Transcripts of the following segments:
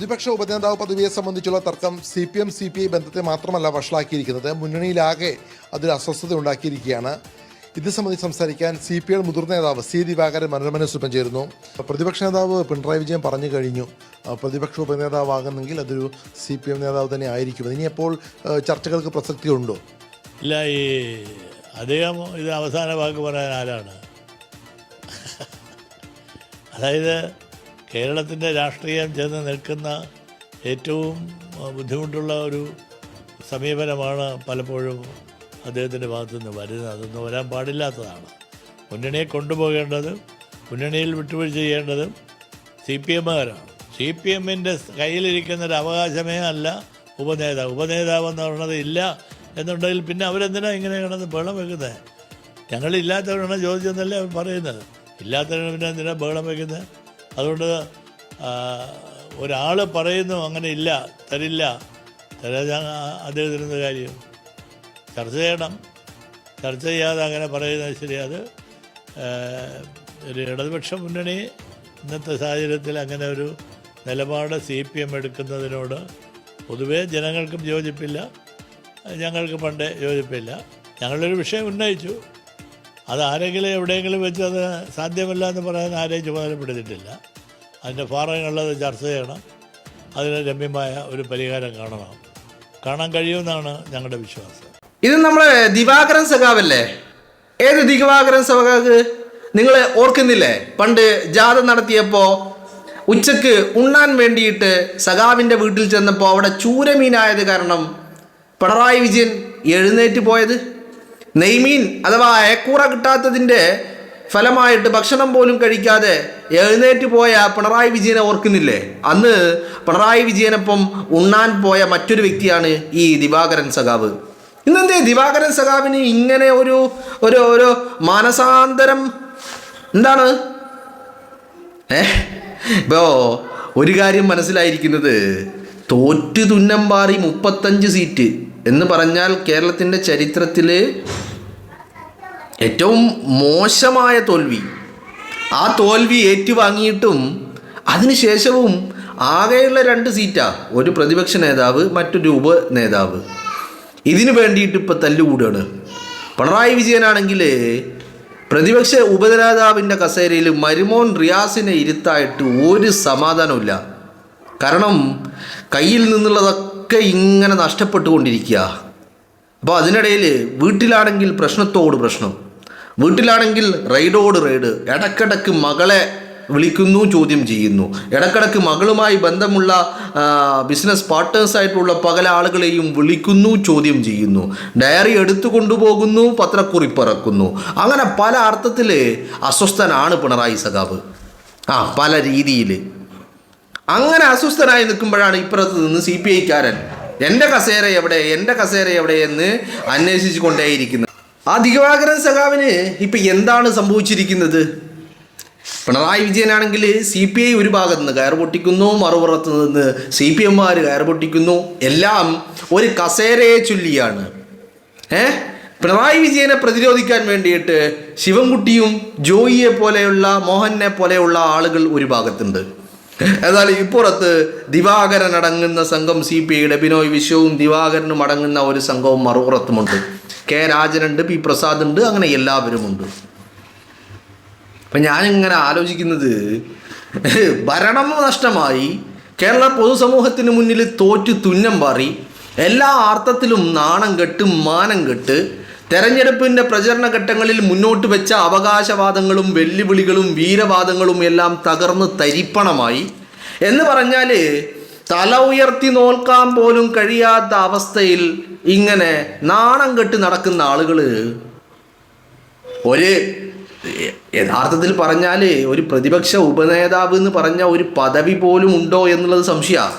പ്രതിപക്ഷ ഉപനേതാവ് പദവിയെ സംബന്ധിച്ചുള്ള തർക്കം CPM-CPI ബന്ധത്തെ മാത്രമല്ല വഷളാക്കിയിരിക്കുന്നത്, മുന്നണിയിലാകെ അതൊരു അസ്വസ്ഥത ഉണ്ടാക്കിയിരിക്കുകയാണ്. ഇത് സംബന്ധിച്ച് സംസാരിക്കാൻ CPI മുതിർന്ന നേതാവ് C. ദിവാകരൻ മനോരമ ന്യൂസിനൊപ്പം ചേരുന്നു. പ്രതിപക്ഷ നേതാവ് പിണറായി വിജയൻ പറഞ്ഞു കഴിഞ്ഞു, പ്രതിപക്ഷ ഉപനേതാവാകുന്നെങ്കിൽ അതൊരു CPM നേതാവ് തന്നെ ആയിരിക്കും. ഇനിയപ്പോൾ ചർച്ചകൾക്ക് പ്രസക്തിയുണ്ടോ? ഇല്ല, ഈ അദ്ദേഹം ഇത് അവസാന വാക്ക് പറയാൻ ആരാണ്? അതായത് കേരളത്തിൻ്റെ രാഷ്ട്രീയം ചെന്ന് നിൽക്കുന്ന ഏറ്റവും ബുദ്ധിമുട്ടുള്ള ഒരു സമീപനമാണ് പലപ്പോഴും അദ്ദേഹത്തിൻ്റെ ഭാഗത്തു നിന്ന് വരുന്നത്. അതൊന്നും വരാൻ പാടില്ലാത്തതാണ്. മുന്നണിയെ കൊണ്ടുപോകേണ്ടതും മുന്നണിയിൽ വിട്ടുവീഴ്ച ചെയ്യേണ്ടതും CPM-കാരാണ്. CPM-ൻ്റെ കയ്യിലിരിക്കുന്നൊരു അവകാശമേ അല്ല ഉപനേതാവ് എന്ന് പറയുന്നത്. ഇല്ല എന്നുണ്ടെങ്കിൽ പിന്നെ അവരെന്തിനാണ് ഇങ്ങനെ കിടന്ന് ബഹളം വെക്കുന്നത്? ഞങ്ങളില്ലാത്തവരാണ് ചോദിച്ചെന്നല്ലേ അവർ പറയുന്നത്. ഇല്ലാത്തവരാണ് പിന്നെ എന്തിനാണ് ബഹളം വെക്കുന്നത്? അതുകൊണ്ട് ഒരാൾ പറയുന്നു അങ്ങനെ ഇല്ല, തരില്ല, തരാൻ അദ്ദേഹത്തിൻ്റെ കാര്യം ചർച്ച ചെയ്യണം. ചർച്ച ചെയ്യാതെ അങ്ങനെ പറയുന്നത് ശരി. അത് ഒരു ഇടതുപക്ഷ മുന്നണി ഇന്നത്തെ സാഹചര്യത്തിൽ അങ്ങനെ ഒരു നിലപാട് CPM എടുക്കുന്നതിനോട് പൊതുവേ ജനങ്ങൾക്കും യോജിപ്പില്ല, ഞങ്ങൾക്ക് പണ്ടേ യോജിപ്പില്ല. ഞങ്ങളൊരു വിഷയം ഉന്നയിച്ചു, അത് ആരെങ്കിലും എവിടെയെങ്കിലും വെച്ച് അത് സാധ്യമല്ല എന്ന് പറയാൻ ആരെയും ചുമതലപ്പെടുത്തിയിട്ടില്ല. അതിൻ്റെ ഭാഗങ്ങളുള്ളത് ചർച്ച ചെയ്യണം, അതിന് രമ്യമായ ഒരു പരിഹാരം കാണാൻ കഴിയുമെന്നാണ് ഞങ്ങളുടെ വിശ്വാസം. ഇത് നമ്മളെ ദിവാകരൻ സഖാവല്ലേ? ഏത് ദിവാകരൻ സഖാവ് നിങ്ങൾ ഓർക്കുന്നില്ലേ? പണ്ട് ജാഥ നടത്തിയപ്പോൾ ഉച്ചക്ക് ഉണ്ണാൻ വേണ്ടിയിട്ട് സഖാവിൻ്റെ വീട്ടിൽ ചെന്നപ്പോൾ അവിടെ ചൂരമീനായത് കാരണം പിണറായി വിജയൻ എഴുന്നേറ്റ് പോയത്. നെയ്മീൻ അഥവാ അയക്കൂറ കിട്ടാത്തതിൻ്റെ ഫലമായിട്ട് ഭക്ഷണം പോലും കഴിക്കാതെ എഴുന്നേറ്റ് പോയ പിണറായി വിജയനെ ഓർക്കുന്നില്ലേ? അന്ന് പിണറായി വിജയനൊപ്പം ഉണ്ണാൻ പോയ മറ്റൊരു വ്യക്തിയാണ് ഈ ദിവാകരൻ സഖാവ്. ഇന്നെന്തേ ദിവാകരൻ സഖാവിന് ഇങ്ങനെ ഒരു ഒരു മാനസാന്തരം എന്താണ്? ഇപ്പോൾ ഒരു കാര്യം മനസ്സിലായിരിക്കുന്നത്, തോറ്റ് തുന്നമ്പാറി 35 സീറ്റ് എന്ന് പറഞ്ഞാൽ കേരളത്തിൻ്റെ ചരിത്രത്തിൽ ഏറ്റവും മോശമായ തോൽവി. ആ തോൽവി ഏറ്റുവാങ്ങിയിട്ടും അതിനുശേഷവും ആകെയുള്ള 2 സീറ്റാണ്, ഒരു പ്രതിപക്ഷ നേതാവ് മറ്റൊരു ഉപനേതാവ്. ഇതിനു വേണ്ടിയിട്ട് ഇപ്പോൾ തല്ലുകൂടുകയാണ്. പിണറായി വിജയനാണെങ്കിൽ പ്രതിപക്ഷ ഉപനേതാവിൻ്റെ കസേരയിൽ മരുമോൻ റിയാസിനെ ഇരുത്തായിട്ട് ഒരു സമാധാനമില്ല. കാരണം കയ്യിൽ നിന്നുള്ളതൊക്കെ ഇങ്ങനെ നഷ്ടപ്പെട്ടുകൊണ്ടിരിക്കുക. അപ്പോൾ അതിനിടയിൽ വീട്ടിലാണെങ്കിൽ പ്രശ്നത്തോട് പ്രശ്നം, വീട്ടിലാണെങ്കിൽ റൈഡോട് റൈഡ്. ഇടക്കിടക്ക് മകളെ വിളിക്കുന്നു, ചോദ്യം ചെയ്യുന്നു. ഇടക്കിടക്ക് മകളുമായി ബന്ധമുള്ള ബിസിനസ് പാർട്ട്നേഴ്സായിട്ടുള്ള പല ആളുകളെയും വിളിക്കുന്നു, ചോദ്യം ചെയ്യുന്നു. ഡയറി എടുത്തു കൊണ്ടുപോകുന്നു, പത്രക്കുറിപ്പിറക്കുന്നു. അങ്ങനെ പല അർത്ഥത്തിൽ അസ്വസ്ഥനാണ് പിണറായി സഖാവ്. പല രീതിയിൽ അങ്ങനെ അസ്വസ്ഥനായി നിൽക്കുമ്പോഴാണ് ഇപ്പുറത്ത് നിന്ന് CPI-കാരൻ എൻ്റെ കസേര എവിടെ എന്ന് അന്വേഷിച്ചു കൊണ്ടേയിരിക്കുന്നത്. ആ ദിവാകരൻ സഖാവിന് ഇപ്പം എന്താണ് സംഭവിച്ചിരിക്കുന്നത്? പിണറായി വിജയനാണെങ്കിൽ CPI ഒരു ഭാഗത്ത് നിന്ന് കയർ പൊട്ടിക്കുന്നു, മറുപുറത്ത് നിന്ന് CPM-മാർ കയർ പൊട്ടിക്കുന്നു. എല്ലാം ഒരു കസേരയെ ചൊല്ലിയാണ്. പിണറായി വിജയനെ പ്രതിരോധിക്കാൻ വേണ്ടിയിട്ട് ശിവൻകുട്ടിയും ജോയിയെ പോലെയുള്ള മോഹനെ പോലെയുള്ള ആളുകൾ ഒരു ഭാഗത്തുണ്ട്. എന്നാൽ ഇപ്പുറത്ത് ദിവാകരൻ അടങ്ങുന്ന സംഘം CPI-യുടെ ബിനോയ് വിശ്വവും ദിവാകരനും അടങ്ങുന്ന ഒരു സംഘവും മറുപുറത്തുമുണ്ട്. K. രാജനുണ്ട്, P. പ്രസാദ് ഉണ്ട്, അങ്ങനെ എല്ലാവരുമുണ്ട്. അപ്പം ഞാനിങ്ങനെ ആലോചിക്കുന്നത്, ഭരണം നഷ്ടമായി, കേരള പൊതുസമൂഹത്തിന് മുന്നിൽ തോറ്റു തുന്നം പാറി, എല്ലാ അർത്ഥത്തിലും നാണം കെട്ട് മാനം കെട്ട് തെരഞ്ഞെടുപ്പിൻ്റെ പ്രചരണ ഘട്ടങ്ങളിൽ മുന്നോട്ട് വെച്ച അവകാശവാദങ്ങളും വെല്ലുവിളികളും വീരവാദങ്ങളും എല്ലാം തകർന്ന് തരിപ്പണമായി എന്ന് പറഞ്ഞാൽ തല ഉയർത്തി നോക്കാൻ പോലും കഴിയാത്ത അവസ്ഥയിൽ ഇങ്ങനെ നാണം കെട്ട് നടക്കുന്ന ആളുകൾ യഥാർത്ഥത്തിൽ പറഞ്ഞാൽ ഒരു പ്രതിപക്ഷ ഉപനേതാവ് എന്ന് പറഞ്ഞ ഒരു പദവി പോലും ഉണ്ടോ എന്നുള്ളത് സംശയമാണ്.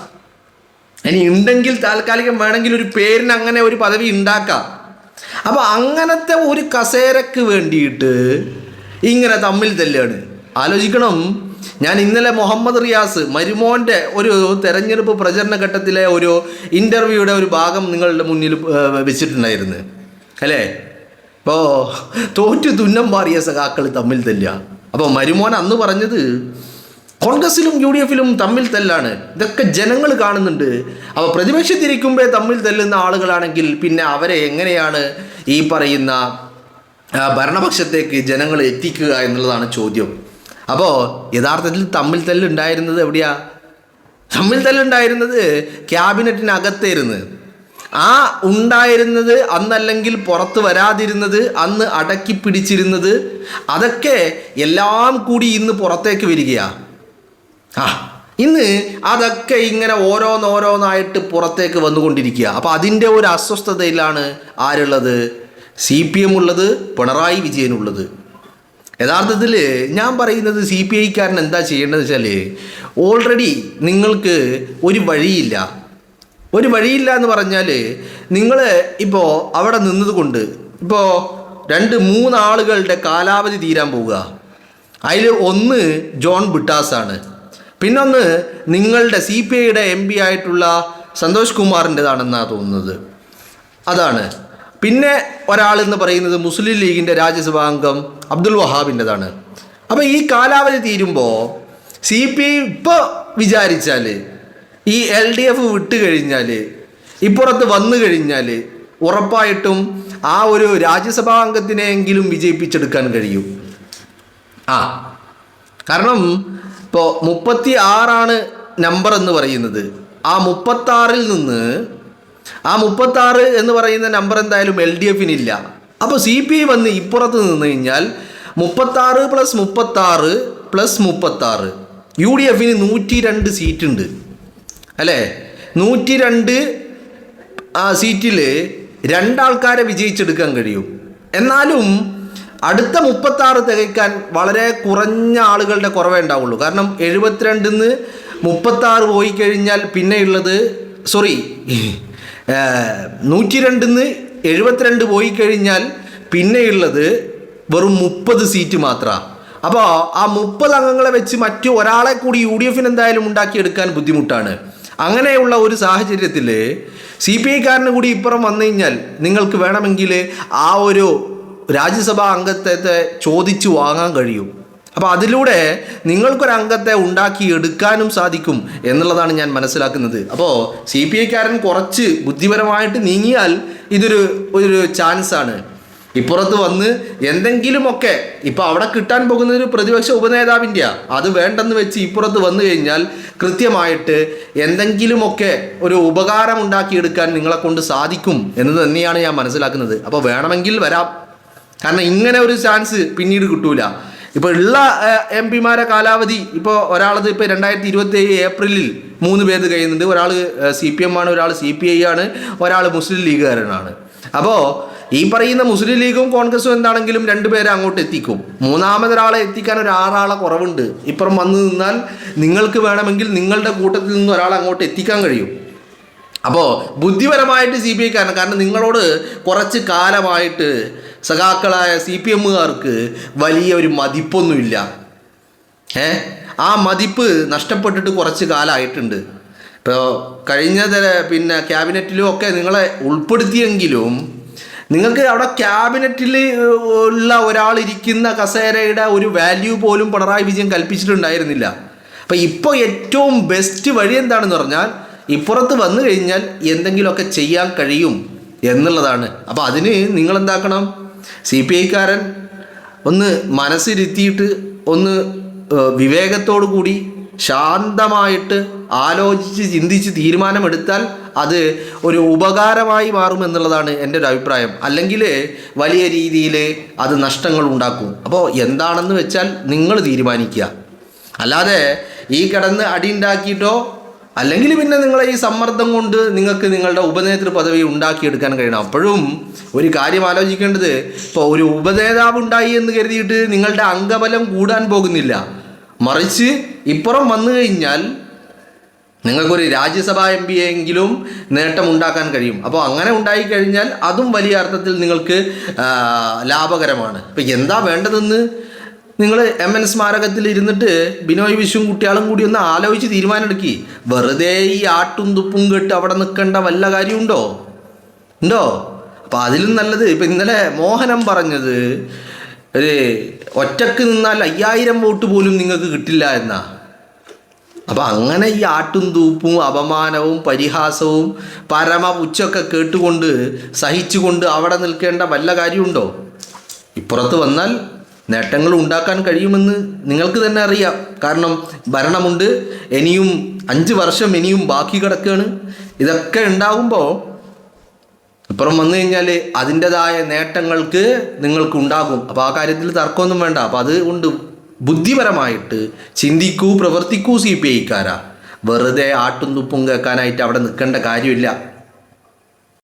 ഇനി ഉണ്ടെങ്കിൽ താൽക്കാലികം വേണമെങ്കിൽ ഒരു പേരിന് അങ്ങനെ ഒരു പദവി ഉണ്ടാക്കാം. അപ്പോൾ അങ്ങനത്തെ ഒരു കസേരക്ക് വേണ്ടിയിട്ട് ഇങ്ങനെ തമ്മിൽ തല്ലാണ്. ആലോചിക്കണം. ഞാൻ ഇന്നലെ മുഹമ്മദ് റിയാസ് മരുമോൻ്റെ ഒരു തെരഞ്ഞെടുപ്പ് പ്രചരണ ഘട്ടത്തിലെ ഒരു ഇൻ്റർവ്യൂയുടെ ഒരു ഭാഗം നിങ്ങളുടെ മുന്നിൽ വെച്ചിട്ടുണ്ടായിരുന്നു അല്ലേ? ഇപ്പോൾ തോറ്റു തുന്നം മാറിയ സഖാക്കൾ തമ്മിൽ തല്ലുക. അപ്പോൾ മരുമോൻ അന്ന് പറഞ്ഞത് കോൺഗ്രസിലും UDF-ലും തമ്മിൽ തല്ലാണ്. ഇതൊക്കെ ജനങ്ങൾ കാണുന്നുണ്ട്. അപ്പോൾ പ്രതിപക്ഷത്തിരിക്കുമ്പോൾ തമ്മിൽ തല്ലുന്ന ആളുകളാണെങ്കിൽ പിന്നെ അവരെ എങ്ങനെയാണ് ഈ പറയുന്ന ഭരണപക്ഷത്തേക്ക് ജനങ്ങൾ എത്തിക്കുക എന്നുള്ളതാണ് ചോദ്യം. അപ്പോൾ യഥാർത്ഥത്തിൽ തമ്മിൽ തല്ലുണ്ടായിരുന്നത് എവിടെയാ? തമ്മിൽ തല്ലുണ്ടായിരുന്നത് ക്യാബിനറ്റിനകത്തായിരുന്നു. ആ ഉണ്ടായിരുന്നത് അന്നല്ലെങ്കിൽ പുറത്ത് വരാതിരുന്നത്, അന്ന് അടക്കി പിടിച്ചിരുന്നത്, അതൊക്കെ എല്ലാം കൂടി ഇന്ന് പുറത്തേക്ക് വരികയാണ്. ഇന്ന് അതൊക്കെ ഇങ്ങനെ ഓരോന്നോരോന്നായിട്ട് പുറത്തേക്ക് വന്നുകൊണ്ടിരിക്കുക. അപ്പോൾ അതിൻ്റെ ഒരു അസ്വസ്ഥതയിലാണ് ആരുള്ളത്? CPM ഉള്ളത്, പിണറായി വിജയനുള്ളത്. യഥാർത്ഥത്തിൽ ഞാൻ പറയുന്നത് CPI-കാരൻ എന്താ ചെയ്യേണ്ടതെന്ന് വെച്ചാൽ, ഓൾറെഡി നിങ്ങൾക്ക് ഒരു വഴിയില്ല എന്ന് പറഞ്ഞാൽ, നിങ്ങൾ ഇപ്പോൾ അവിടെ നിന്നതുകൊണ്ട് ഇപ്പോൾ 2-3 ആളുകളുടെ കാലാവധി തീരാൻ പോവുക. അതിൽ ഒന്ന് ജോൺ ബിട്ടാസാണ്, പിന്നൊന്ന് നിങ്ങളുടെ CPI-യുടെ MP ആയിട്ടുള്ള സന്തോഷ് കുമാറിൻ്റെതാണെന്നാണ് തോന്നുന്നത്, അതാണ്. പിന്നെ ഒരാളെന്ന് പറയുന്നത് മുസ്ലിം ലീഗിൻ്റെ രാജ്യസഭാ അംഗം അബ്ദുൽ വഹാബിൻ്റെതാണ്. അപ്പോൾ ഈ കാലാവധി തീരുമ്പോൾ CPI ഇപ്പോൾ വിചാരിച്ചാൽ ഈ LDF വിട്ട് കഴിഞ്ഞാൽ, ഇപ്പുറത്ത് വന്നു കഴിഞ്ഞാൽ ഉറപ്പായിട്ടും ആ ഒരു രാജ്യസഭാ അംഗത്തിനെങ്കിലും വിജയിപ്പിച്ചെടുക്കാൻ കഴിയും. കാരണം ഇപ്പോൾ 36 നമ്പർ എന്ന് പറയുന്നത്. ആ 36-ൽ നിന്ന് ആ 36 എന്ന് പറയുന്ന നമ്പർ എന്തായാലും LDF-നില്ല. അപ്പോൾ CPI വന്ന് ഇപ്പുറത്ത് നിന്ന് കഴിഞ്ഞാൽ 36 + 36 + 36 UDF-ന് 102 സീറ്റുണ്ട് അല്ലേ? 102 സീറ്റിൽ 2 ആൾക്കാരെ വിജയിച്ചെടുക്കാൻ കഴിയും. എന്നാലും അടുത്ത 36 തികയ്ക്കാൻ വളരെ കുറഞ്ഞ ആളുകളുടെ കുറവേ ഉണ്ടാവുള്ളൂ. കാരണം 72-ൽ നിന്ന് 36 പോയി കഴിഞ്ഞാൽ പിന്നെയുള്ളത് 102-ൽ നിന്ന് 72 പോയി കഴിഞ്ഞാൽ പിന്നെയുള്ളത് വെറും 30 സീറ്റ് മാത്രമാണ്. അപ്പോൾ ആ 30 അംഗങ്ങളെ വെച്ച് മറ്റു ഒരാളെ കൂടി UDF-ന് എന്തായാലും ഉണ്ടാക്കിയെടുക്കാൻ ബുദ്ധിമുട്ടാണ്. അങ്ങനെയുള്ള ഒരു സാഹചര്യത്തിൽ CPI-കാരന് കൂടി ഇപ്പുറം വന്നു കഴിഞ്ഞാൽ നിങ്ങൾക്ക് വേണമെങ്കിൽ ആ ഒരു രാജ്യസഭാ അംഗത്തെ ചോദിച്ചു വാങ്ങാൻ കഴിയും. അപ്പോൾ അതിലൂടെ നിങ്ങൾക്കൊരംഗത്തെ ഉണ്ടാക്കിയെടുക്കാനും സാധിക്കും എന്നുള്ളതാണ് ഞാൻ മനസ്സിലാക്കുന്നത്. അപ്പോൾ CPI-കാരൻ കുറച്ച് ബുദ്ധിപരമായിട്ട് നീങ്ങിയാൽ ഒരു ചാൻസാണ്. ഇപ്പുറത്ത് വന്ന് എന്തെങ്കിലുമൊക്കെ ഇപ്പോൾ അവിടെ കിട്ടാൻ പോകുന്ന ഒരു പ്രതിപക്ഷ ഉപനേതാവിൻ്റെയാണ്, അത് വേണ്ടെന്ന് വെച്ച് ഇപ്പുറത്ത് വന്നു കഴിഞ്ഞാൽ കൃത്യമായിട്ട് എന്തെങ്കിലുമൊക്കെ ഒരു ഉപകാരം ഉണ്ടാക്കിയെടുക്കാൻ നിങ്ങളെ കൊണ്ട് സാധിക്കും എന്ന് തന്നെയാണ് ഞാൻ മനസ്സിലാക്കുന്നത്. അപ്പോൾ വേണമെങ്കിൽ വരാം, കാരണം ഇങ്ങനെ ഒരു ചാൻസ് പിന്നീട് കിട്ടൂല. ഇപ്പോൾ ഉള്ള MP-മാരെ കാലാവധി ഇപ്പോൾ ഒരാളത് ഇപ്പോൾ 2027 ഏപ്രിലിൽ 3 പേര് കഴിയുന്നുണ്ട്. ഒരാൾ CPM ആണ്, ഒരാൾ CPI ആണ്, ഒരാൾ മുസ്ലിം ലീഗുകാരനാണ്. അപ്പോൾ ഈ പറയുന്ന മുസ്ലിം ലീഗും കോൺഗ്രസും എന്താണെങ്കിലും 2 പേരെ അങ്ങോട്ട് എത്തിക്കും. മൂന്നാമതൊരാളെ എത്തിക്കാൻ ഒരു 6 ആളെ കുറവുണ്ട്. ഇപ്പുറം വന്നു നിന്നാൽ നിങ്ങൾക്ക് വേണമെങ്കിൽ നിങ്ങളുടെ കൂട്ടത്തിൽ നിന്ന് ഒരാളെ അങ്ങോട്ട് എത്തിക്കാൻ കഴിയും. അപ്പോൾ ബുദ്ധിപരമായിട്ട് CPI-കാരൻ, കാരണം നിങ്ങളോട് കുറച്ച് കാലമായിട്ട് സഖാക്കളായ CPM-കാർക്ക് വലിയ ഒരു മതിപ്പൊന്നുമില്ല. ആ മതിപ്പ് നഷ്ടപ്പെട്ടിട്ട് കുറച്ച് കാലമായിട്ടുണ്ട്. ഇപ്പോൾ കഴിഞ്ഞ ക്യാബിനറ്റിലും ഒക്കെ നിങ്ങളെ ഉൾപ്പെടുത്തിയെങ്കിലും നിങ്ങൾക്ക് അവിടെ ക്യാബിനറ്റിൽ ഉള്ള ഒരാളിരിക്കുന്ന കസേരയുടെ ഒരു വാല്യൂ പോലും പിണറായി വിജയൻ കൽപ്പിച്ചിട്ടുണ്ടായിരുന്നില്ല. അപ്പോൾ ഇപ്പോൾ ഏറ്റവും ബെസ്റ്റ് വഴി എന്താണെന്ന് പറഞ്ഞാൽ ഇപ്പുറത്ത് വന്നു കഴിഞ്ഞാൽ എന്തെങ്കിലുമൊക്കെ ചെയ്യാൻ കഴിയും എന്നുള്ളതാണ്. അപ്പോൾ അതിന് നിങ്ങളെന്താക്കണം? CPI-കാരൻ ഒന്ന് മനസ്സിരുത്തിയിട്ട് ഒന്ന് വിവേകത്തോടു കൂടി ശാന്തമായിട്ട് ആലോചിച്ച് ചിന്തിച്ച് തീരുമാനമെടുത്താൽ അത് ഒരു ഉപകാരമായി മാറുമെന്നുള്ളതാണ് എൻ്റെ ഒരു അഭിപ്രായം. അല്ലെങ്കിൽ വലിയ രീതിയിൽ അത് നഷ്ടങ്ങൾ ഉണ്ടാക്കും. അപ്പോൾ എന്താണെന്ന് വെച്ചാൽ നിങ്ങൾ തീരുമാനിക്കുക. അല്ലാതെ ഈ കിടന്ന് അടിയുണ്ടാക്കിയിട്ടോ അല്ലെങ്കിൽ പിന്നെ നിങ്ങളെ ഈ സമ്മർദ്ദം കൊണ്ട് നിങ്ങൾക്ക് നിങ്ങളുടെ ഉപനേതൃ പദവി ഉണ്ടാക്കിയെടുക്കാൻ കഴിയണം. അപ്പോഴും ഒരു കാര്യം ആലോചിക്കേണ്ടത്, ഇപ്പോൾ ഒരു ഉപനേതാവ് ഉണ്ടായി എന്ന് കരുതിയിട്ട് നിങ്ങളുടെ അംഗബലം കൂടാൻ പോകുന്നില്ല. മറിച്ച് ഇപ്പുറം വന്നു കഴിഞ്ഞാൽ നിങ്ങൾക്കൊരു രാജ്യസഭാ MP എങ്കിലും നേട്ടമുണ്ടാക്കാൻ കഴിയും. അപ്പോൾ അങ്ങനെ ഉണ്ടായിക്കഴിഞ്ഞാൽ അതും വലിയ അർത്ഥത്തിൽ നിങ്ങൾക്ക് ലാഭകരമാണ്. ഇപ്പം എന്താ വേണ്ടതെന്ന് നിങ്ങൾ MN സ്മാരകത്തിൽ ഇരുന്നിട്ട് ബിനോയ് വിശ്വം കുട്ടികളും കൂടി ഒന്ന് ആലോചിച്ച് തീരുമാനമെടുക്കി. വെറുതെ ഈ ആട്ടും തുപ്പും കേട്ട് അവിടെ നിൽക്കേണ്ട വല്ല കാര്യമുണ്ടോ? അപ്പോൾ അതിലും നല്ലത് ഇപ്പം ഇന്നലെ മോഹനം പറഞ്ഞത് ഒരു ഒറ്റക്ക് നിന്നാൽ 5000 വോട്ട് പോലും നിങ്ങൾക്ക് കിട്ടില്ല എന്നാ. അപ്പം അങ്ങനെ ഈ ആട്ടും തൂപ്പും അപമാനവും പരിഹാസവും പരമ പുച്ഛമൊക്കെ കേട്ടുകൊണ്ട് സഹിച്ചുകൊണ്ട് അവിടെ നിൽക്കേണ്ട വല്ല കാര്യമുണ്ടോ? ഇപ്പുറത്ത് വന്നാൽ നേട്ടങ്ങൾ ഉണ്ടാക്കാൻ കഴിയുമെന്ന് നിങ്ങൾക്ക് തന്നെ അറിയാം. കാരണം ഭരണമുണ്ട്, ഇനിയും 5 വർഷം ഇനിയും ബാക്കി കിടക്കുകയാണ്. ഇതൊക്കെ ഉണ്ടാകുമ്പോൾ ഇപ്പുറം വന്നു കഴിഞ്ഞാൽ അതിൻ്റെതായ നേട്ടങ്ങൾക്ക് നിങ്ങൾക്ക് ഉണ്ടാകും. അപ്പോൾ ആ കാര്യത്തിൽ തർക്കമൊന്നും വേണ്ട. അപ്പോൾ അതുകൊണ്ട് ബുദ്ധിപരമായിട്ട് ചിന്തിക്കൂ, പ്രവർത്തിക്കൂ CPI ക്കാരാ. വെറുതെ ആട്ടും തുപ്പും കേൾക്കാനായിട്ട് അവിടെ നിൽക്കേണ്ട കാര്യമില്ല.